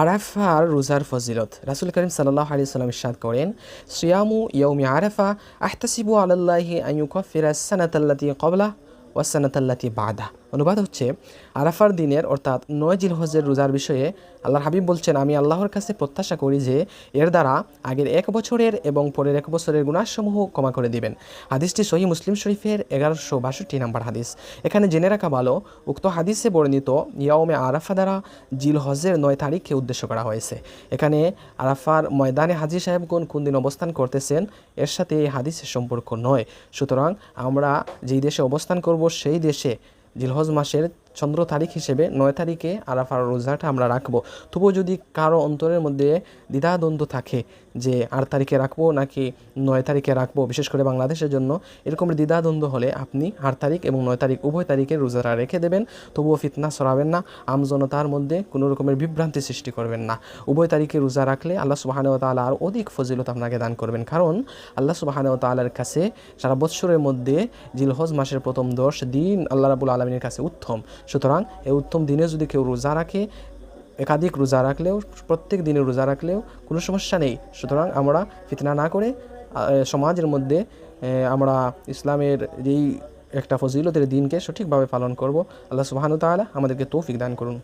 আরাফার রোজার ফজিলত। রাসূল করিম সাল্লাল্লাহু আলাইহি ওয়াসাল্লাম ইরশাদ করেন, সিয়ামু ইয়াউমি আরাফা আহতাসিবু আলাল্লাহি আন ইউকাফিরা আস-সানাতাল্লাতী ক্বাবলাহ ওয়াস-সানাতাল্লাতী বা'দাহ। অনুবাদ হচ্ছে, আরাফার দিনের অর্থাৎ 9 জিলহজের রোজার বিষয়ে আল্লাহর হাবিব বলছেন, আমি আল্লাহর কাছে প্রত্যাশা করি যে এর দ্বারা আগের 1 বছরের এবং পরের 1 বছরের গুনাহসমূহ ক্ষমা করে দিবেন। হাদিসটি সহিহ মুসলিম শরীফের 1162 নম্বর হাদিস। এখানে জেনে রাখা ভালো, উক্ত হাদিসে বর্ণিত ইয়াউমে আরাফা দ্বারা জিলহজের 9 তারিখকে উদ্দেশ্য করা হয়েছে। এখানে আরাফার ময়দানে হাজী সাহেবগণ কোন দিন অবস্থান করতেছেন এর সাথে এই হাদিসের সম্পর্ক নয়। সুতরাং আমরা যেই দেশে অবস্থান করব সেই দেশে জিলহজ মাসের চন্দ্র তারিখ হিসেবে 9 তারিখে আরাফার রোজাটা আমরা রাখবো। তবুও যদি কারো অন্তরের মধ্যে দ্বিধাদ্বন্দ্ব থাকে যে 8 তারিখে রাখবো নাকি 9 তারিখে রাখবো, বিশেষ করে বাংলাদেশের জন্য এরকম দ্বিধাদ্বন্দ্ব হলে আপনি 8 তারিখ এবং 9 তারিখ উভয় তারিখে রোজাটা রেখে দেবেন। তবুও ফিতনা ছড়াবেন না, আমজনতার মধ্যে কোনো রকমের বিভ্রান্তি সৃষ্টি করবেন না। উভয় তারিখে রোজা রাখলে আল্লাহ সুবহানাহু ওয়া তাআলা আর অধিক ফজিলত আপনাকে দান করবেন, কারণ আল্লাহ সুবহানাহু ওয়া তাআলার কাছে সারা বৎসরের মধ্যে জিলহজ মাসের প্রথম 10 দিন আল্লাহ রাব্বুল আলামিনের কাছে উত্তম। সুতরাং এই উত্তম দিনে যদি কেউ রোজা রাখে, একাধিক রোজা রাখলেও, প্রত্যেক দিনে রোজা রাখলেও কোনো সমস্যা নেই। সুতরাং আমরা ফিতনা না করে সমাজের মধ্যে আমরা ইসলামের যেই একটা ফজিলতের দিনকে সঠিকভাবে পালন করব। আল্লাহ সুবহানাহু ওয়া তাআলা আমাদেরকে তৌফিক দান করুন।